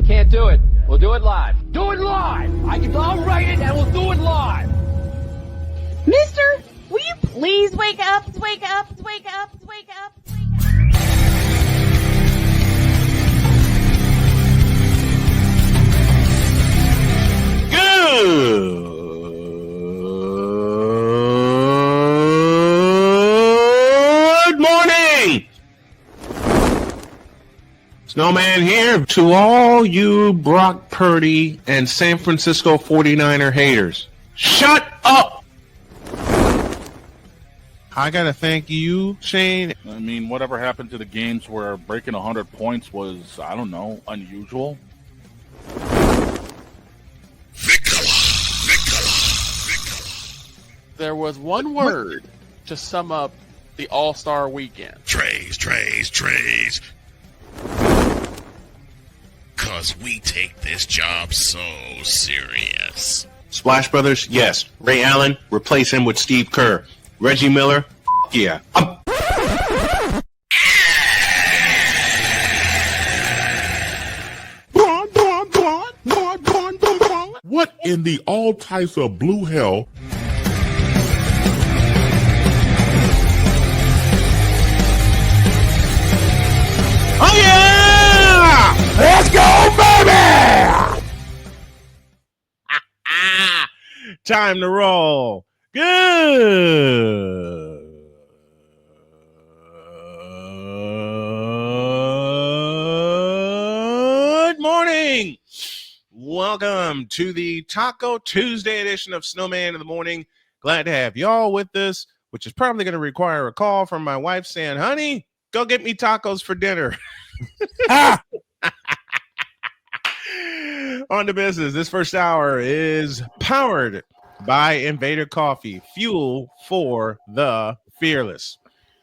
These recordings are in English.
can't do it. We'll do it live. Do it live! I'll write it and we'll do it live! Mister, will you please wake up, wake up, wake up, wake up, wake up? Good morning! Snowman here to all you Brock Purdy and San Francisco 49er haters. Shut up! I gotta thank you, Shane. I mean, whatever happened to the games where breaking 100 points was, I don't know, unusual? There was one word to sum up the All-Star weekend. Trays. Cause we take this job so serious. Splash Brothers, yes. Ray Allen, replace him with Steve Kerr. Reggie Miller, yeah. What in the all types of blue hell? Oh yeah! Let's go, baby! Time to roll. Good morning. Welcome to the Taco Tuesday edition of Snowman in the Morning. Glad to have y'all with us, which is probably going to require a call from my wife saying, honey, go get me tacos for dinner. On to business. This first hour is powered by Invader Coffee, fuel for the fearless.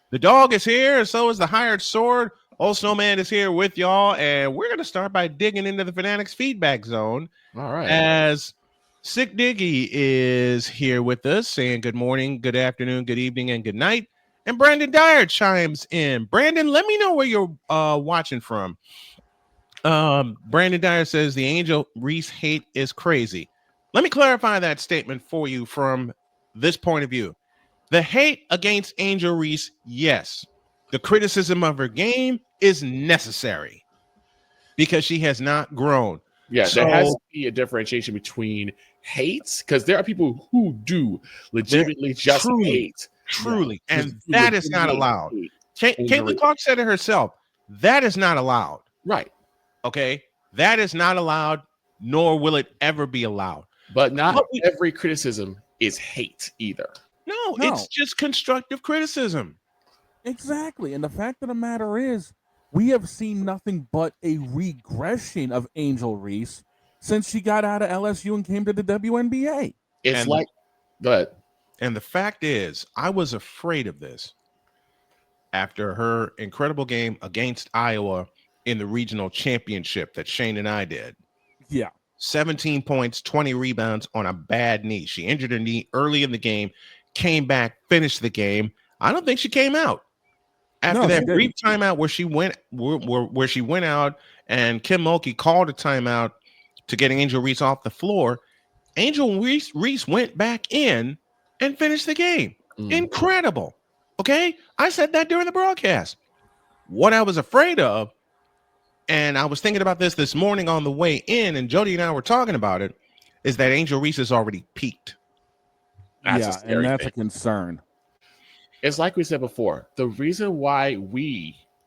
The dog is here, and so is the hired sword. Old Snowman is here with y'all, and we're going to start by digging into the Fanatics feedback zone. All right. As Sick Diggy is here with us, saying good morning, good afternoon, good evening, and good night. And Brandon Dyer chimes in. Brandon, let me know where you're watching from. Brandon Dyer says the Angel Reese hate is crazy. Let me clarify that statement for you from this point of view. The hate against Angel Reese, yes. The criticism of her game is necessary because she has not grown. Yeah, there has to be a differentiation between hates, because there are people who do legitimately just hate. Truly, yeah, and that is not allowed. Caitlin Clark said it herself. That is not allowed. Right. Okay? That is not allowed, nor will it ever be allowed. But not every criticism is hate either. No, it's just constructive criticism. Exactly. And the fact of the matter is, we have seen nothing but a regression of Angel Reese since she got out of LSU and came to the WNBA. Go ahead. And the fact is, I was afraid of this after her incredible game against Iowa in the regional championship that Shane and I did. Yeah. 17 points, 20 rebounds on a bad knee. She injured her knee early in the game, came back, finished the game. I don't think she came out. After that brief timeout where she went out and Kim Mulkey called a timeout to get Angel Reese off the floor, Angel Reese went back in and finished the game. Incredible. Okay? I said that during the broadcast. What I was afraid of, and I was thinking about this morning on the way in, and Jody and I were talking about it, is that Angel Reese has already peaked. That's a concern. It's like we said before, the reason why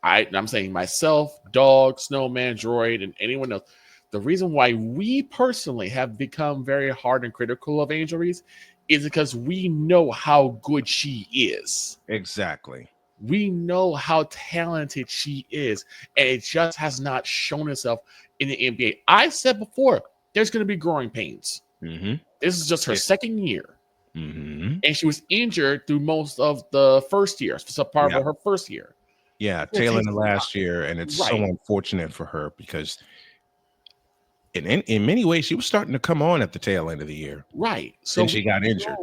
I'm saying myself, Dog, Snowman, Droid, and anyone else, the reason why we personally have become very hard and critical of Angel Reese is because we know how good she is. Exactly. We know how talented she is, and it just has not shown itself in the NBA. I said before, there's going to be growing pains. Mm-hmm. This is just her second year. Mm-hmm. And she was injured through most of the first year, so part of her first year. Yeah, tail end of last year, and it's so unfortunate for her because in many ways she was starting to come on at the tail end of the year. Right. So and she got injured.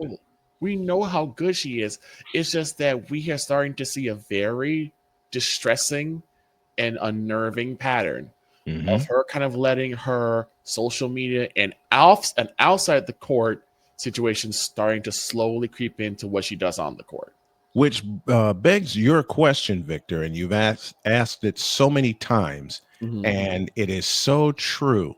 We know how good she is. It's just that we are starting to see a very distressing and unnerving pattern of her kind of letting her social media and outside the court situation starting to slowly creep into what she does on the court. Which begs your question, Victor, and you've asked it so many times, and it is so true.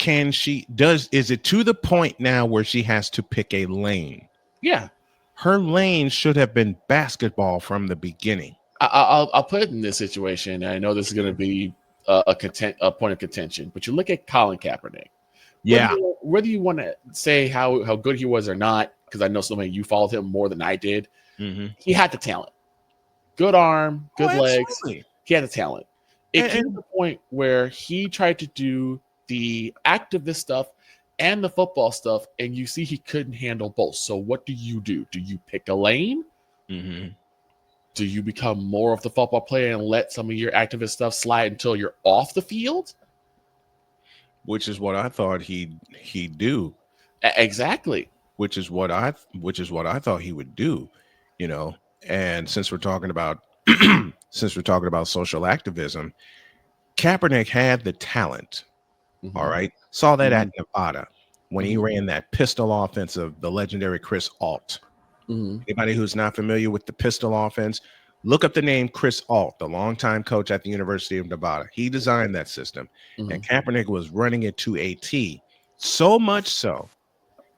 Is it to the point now where she has to pick a lane? Yeah. Her lane should have been basketball from the beginning. I'll put it in this situation. And I know this is going to be a point of contention, but you look at Colin Kaepernick. Yeah. Whether you want to say how good he was or not, because I know so many of you followed him more than I did, he had the talent. Good arm, good legs. Absolutely. He had the talent. It came to the point where he tried to do the activist stuff and the football stuff, and you see he couldn't handle both. So what do? Do you pick a lane? Do you become more of the football player and let some of your activist stuff slide until you're off the field? Which is what I thought he'd do. Exactly. Which is what I thought he would do, you know. And since we're talking about social activism, Kaepernick had the talent. All right. Saw that at Nevada when he ran that pistol offense of the legendary Chris Ault. Anybody who's not familiar with the pistol offense, look up the name Chris Ault, the longtime coach at the University of Nevada. He designed that system, and Kaepernick was running it to a T. So much so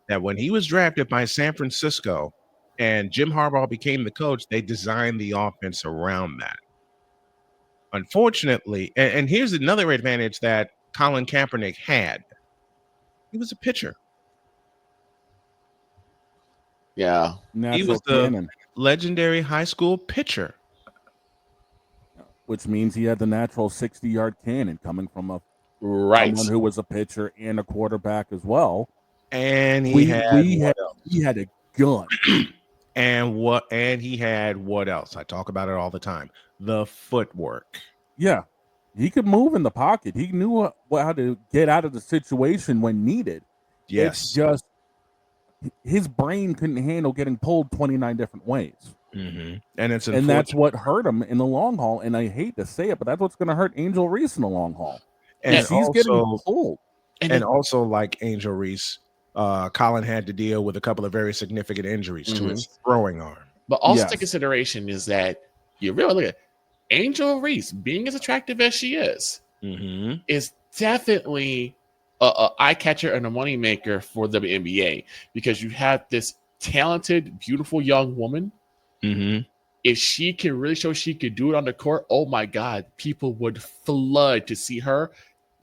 that when he was drafted by San Francisco and Jim Harbaugh became the coach, they designed the offense around that. Unfortunately, and here's another advantage that Colin Kaepernick had. He was a pitcher. Yeah. He was the legendary high school pitcher. Which means he had the natural 60-yard cannon coming from someone who was a pitcher and a quarterback as well. And he had a gun. and he had what else? I talk about it all the time. The footwork. Yeah. He could move in the pocket. He knew how to get out of the situation when needed. Yes. It's just his brain couldn't handle getting pulled 29 different ways. And that's what hurt him in the long haul. And I hate to say it, but that's what's going to hurt Angel Reese in the long haul. And he's getting pulled. And also, like Angel Reese, Colin had to deal with a couple of very significant injuries to his throwing arm. But also take consideration is that you really look at Angel Reese, being as attractive as she is definitely a eye catcher and a money maker for the WNBA, because you have this talented, beautiful young woman. If she can really show she could do it on the court, oh my God, people would flood to see her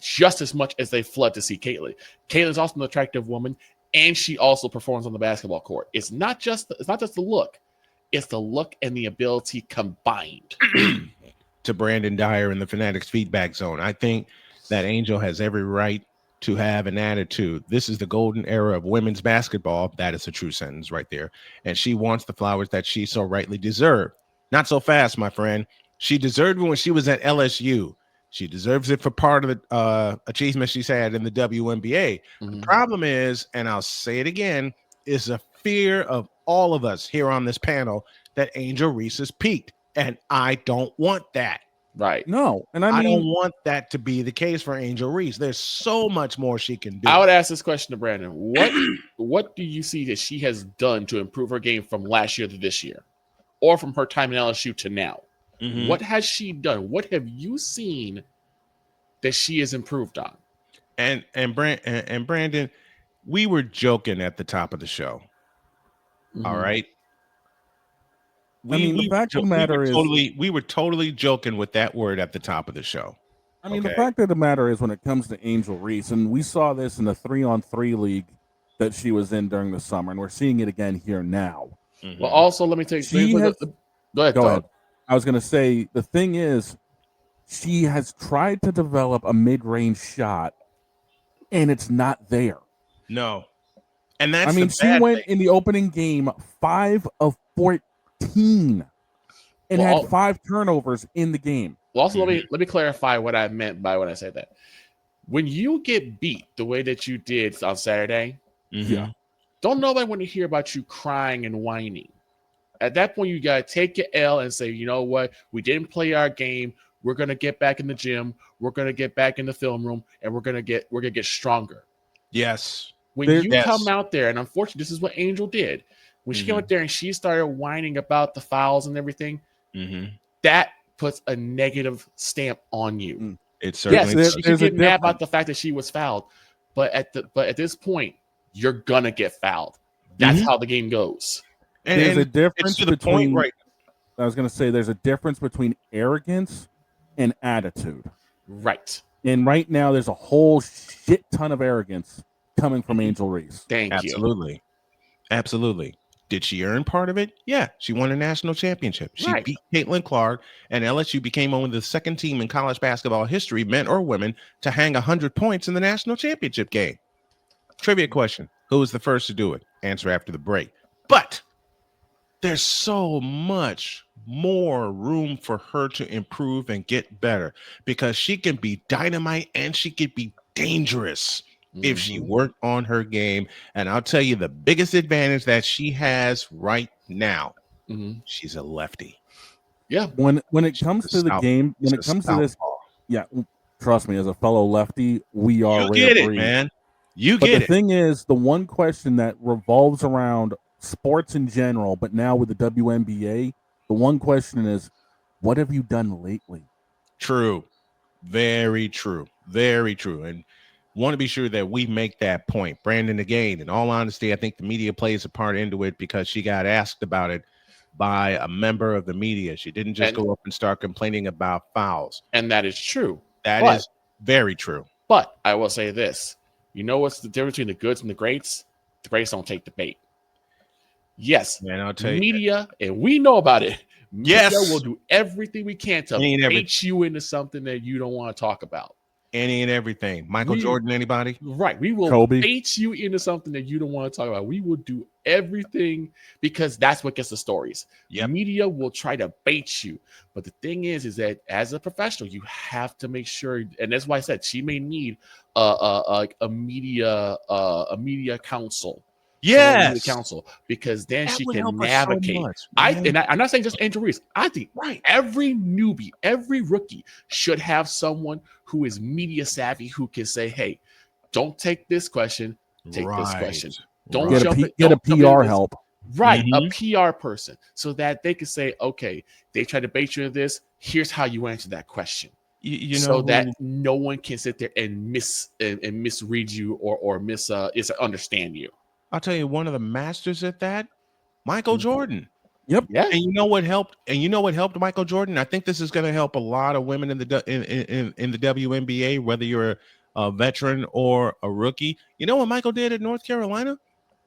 just as much as they flood to see Caitlyn. Caitlyn's also an attractive woman, and she also performs on the basketball court. It's not just the look. It's the look and the ability combined. To Brandon Dyer in the Fanatics feedback zone, I think that Angel has every right to have an attitude. This is the golden era of women's basketball. That is a true sentence right there. And she wants the flowers that she so rightly deserved. Not so fast, my friend. She deserved it when she was at LSU. She deserves it for part of the achievement she's had in the WNBA. The problem is, and I'll say it again, is a fear of all of us here on this panel that Angel Reese has peaked. And I don't want that. Right. No. And I don't want that to be the case for Angel Reese. There's so much more she can do. I would ask this question to Brandon. What do you see that she has done to improve her game from last year to this year? Or from her time in LSU to now? What has she done? What have you seen that she has improved on? And Brandon, we were joking at the top of the show. All right. The fact of the matter is, we were totally joking with that word at the top of the show. The fact of the matter is, when it comes to Angel Reese, and we saw this in the 3-on-3 league that she was in during the summer, and we're seeing it again here now. Well, also, let me take. Go ahead. I was going to say, the thing is, she has tried to develop a mid-range shot, and it's not there. No. And that's she went in the opening game 5 of 14 and had 5 turnovers in the game. Well, also, let me clarify what I meant by when I said that. When you get beat the way that you did on Saturday, don't nobody want to hear about you crying and whining. At that point, you got to take your L and say, you know what? We didn't play our game. we're gonna get back in the gym, we're gonna get back in the film room, and we're gonna get stronger. Yes. When you come out there, and unfortunately, this is what Angel did. When she came out there and she started whining about the fouls and everything, that puts a negative stamp on you. It certainly yes, she could get mad about the fact that she was fouled, but at this point, you're gonna get fouled. That's how the game goes. There's a difference to the between. point, right? I was going to say there's a difference between arrogance and attitude. Right. And right now, there's a whole shit ton of arrogance coming from Angel Reese. Absolutely. Absolutely. Did she earn part of it? Yeah. She won a national championship. She beat Caitlin Clark, and LSU became only the second team in college basketball history, men or women, to hang 100 points in the national championship game. Trivia question. Who was the first to do it? Answer after the break. But there's so much more room for her to improve and get better, because she can be dynamite and she can be dangerous if she worked on her game. And I'll tell you the biggest advantage that she has right now. She's a lefty. Yeah. When it comes to the game, when it comes to this, yeah, trust me, as a fellow lefty, we are. You get it, man. You but get the it. thing is, the one question that revolves around sports in general, but now with the WNBA, the one question is, what have you done lately? True. Very true. Very true. And want to be sure that we make that point. Brandon, again, in all honesty, I think the media plays a part into it, because she got asked about it by a member of the media. She didn't just go up and start complaining about fouls. And that is true. That is very true. But I will say this. You know what's the difference between the goods and the greats? The greats don't take the bait. Yes, man, I'll tell you, media, and we know about it. Media Yes, will do everything we can to bait you into something that you don't want to talk about. Any and everything. Michael Jordan, anybody? Right. We will bait you into something that you don't want to talk about. We will do everything, because that's what gets the stories. Media will try to bait you. But the thing is that as a professional, you have to make sure, and that's why I said she may need a media council. Yes, council, because then that she would can help her navigate. so much, I'm not saying just Angel Reese. I think every newbie, every rookie should have someone who is media savvy, who can say, "Hey, don't take this question. Take this question. Don't get a PR help." Right, a PR person, so that they can say, "Okay, they tried to bait you into this. Here's how you answer that question." You so know, that no one can sit there and misread you or misunderstand you. I'll tell you, one of the masters at that, Michael Jordan. Yep. Yeah. And you know what helped? And you know what helped Michael Jordan? I think this is going to help a lot of women in the WNBA, whether you're a veteran or a rookie. You know what Michael did at North Carolina?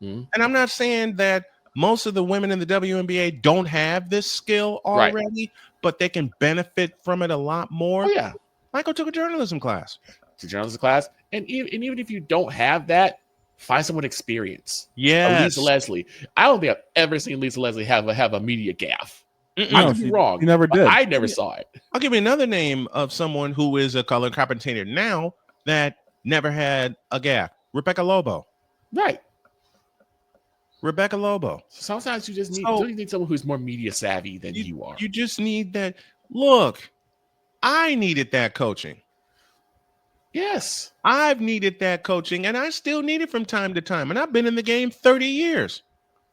And I'm not saying that most of the women in the WNBA don't have this skill already, but they can benefit from it a lot more. Oh, yeah. Michael took a journalism class. And even if you don't have that, find someone experience. Yes. Lisa Leslie. I don't think I've ever seen Lisa Leslie have a media gaffe. I could be wrong. You never did. I never saw it. I'll give you another name of someone who is a color commentator now that never had a gaffe. Rebecca Lobo. Right. Rebecca Lobo. Sometimes you just need someone who's more media savvy than you are. You just need that. Look, I needed that coaching. Yes. I've needed that coaching, and I still need it from time to time. And I've been in the game 30 years.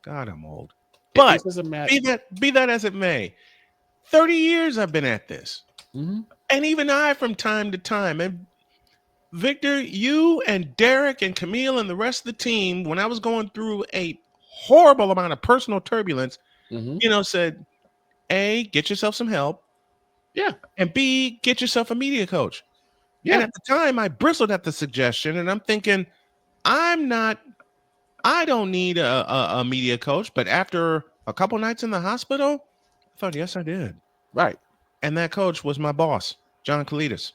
God, I'm old. But be that as it may, 30 years I've been at this. And even I, from time to time, and Victor, you and Derek and Camille and the rest of the team, when I was going through a horrible amount of personal turbulence, said, A, get yourself some help. Yeah. And B, get yourself a media coach. Yeah. And at the time, I bristled at the suggestion, and I'm thinking, I don't need a media coach. But after a couple nights in the hospital, I thought, yes, I did. Right. And that coach was my boss, John Kalidas.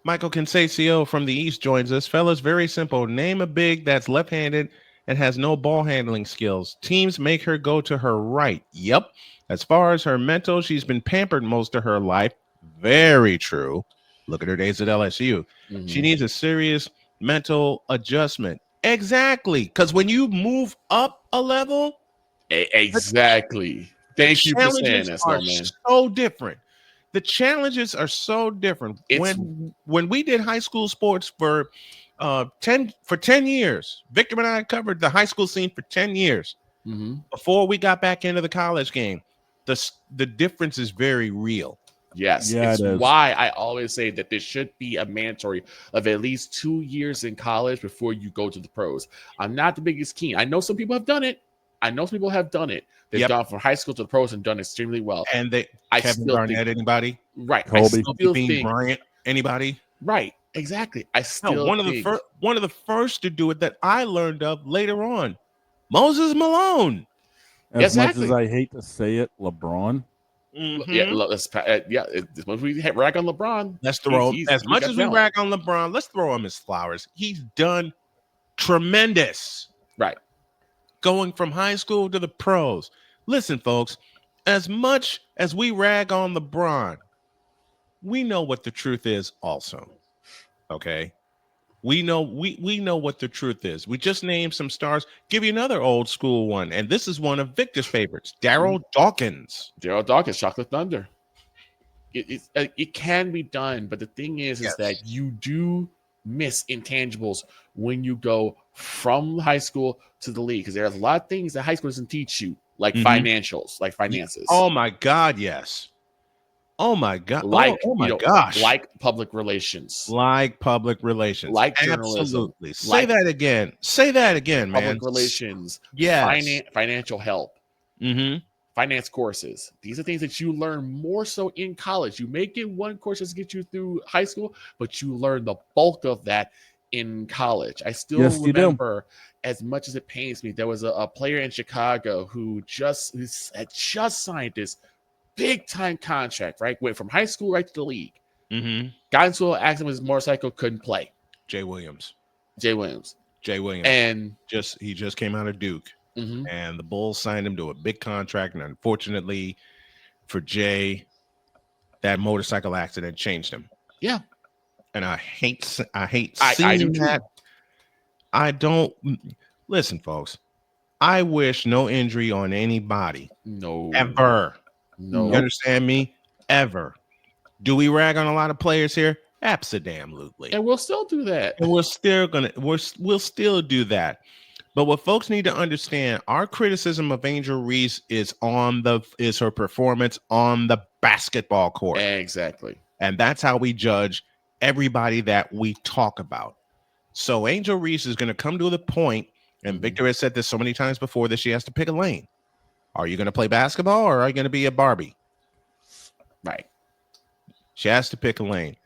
Michael Consacio from the East joins us. Fellas, very simple. Name a big that's left-handed and has no ball handling skills. Teams make her go to her right. Yep. As far as her mental, she's been pampered most of her life. Very true. Look at her days at LSU. She needs a serious mental adjustment. Exactly. Because when you move up a level. Exactly. Thank you for saying challenges that, are Snowman. so different. The challenges are so different. When we did high school sports for 10 years, Victor and I covered the high school scene for 10 years before we got back into the college game. The difference is very real. Yes, Yeah, it's it is. why I always say that there should be a mandatory of at least 2 years in college before you go to the pros. I'm not the biggest keen. I know some people have done it. They've gone from high school to the pros and done extremely well. And Kevin still Garnett, anybody? Right. Kobe. I still Bean think Bryant, anybody? right. Exactly. I No, still one of the first to do it that I learned of later on, Moses Malone. As much Exactly. as I hate to say it, LeBron. Yeah. As much as we rag on LeBron, Let's throw he's as much got as we talent. rag on LeBron. Let's throw him his flowers. He's done tremendous. Right. Going from high school to the pros. Listen, folks, as much as we rag on LeBron, we know what the truth is also. Okay? We know what the truth is. We just named some stars. Give you another old school one, and this is one of Victor's favorites, Daryl Dawkins. Daryl Dawkins, Chocolate Thunder. It can be done, but the thing is that you do miss intangibles when you go from high school to the league, because there's a lot of things that high school doesn't teach you, like financials, like finances. Oh my God, yes. Oh my God. Gosh. Like public relations. Like public relations. Like journalism. Absolutely. Say that again. Say that again, man. Public relations. Yes. Financial help. Finance courses. These are things that you learn more so in college. You may get one course to get you through high school, but you learn the bulk of that in college. I still remember, as much as it pains me, there was a player in Chicago who had just signed this big time contract, right? Went from high school right to the league. Got into an accident with his motorcycle, couldn't play. Jay Williams. And he just came out of Duke. And the Bulls signed him to a big contract. And unfortunately for Jay, that motorcycle accident changed him. Yeah. And I hate seeing that. I don't listen, folks. I wish no injury on anybody. No. Ever. No. You understand me? Ever. Do we rag on a lot of players here? Absolutely. And we'll still do that. And we'll still do that. But what folks need to understand, our criticism of Angel Reese is her performance on the basketball court. Exactly. And that's how we judge everybody that we talk about. So Angel Reese is going to come to the point, and Victor has said this so many times before, that she has to pick a lane. Are you going to play basketball or are you going to be a Barbie? Right. She has to pick a lane.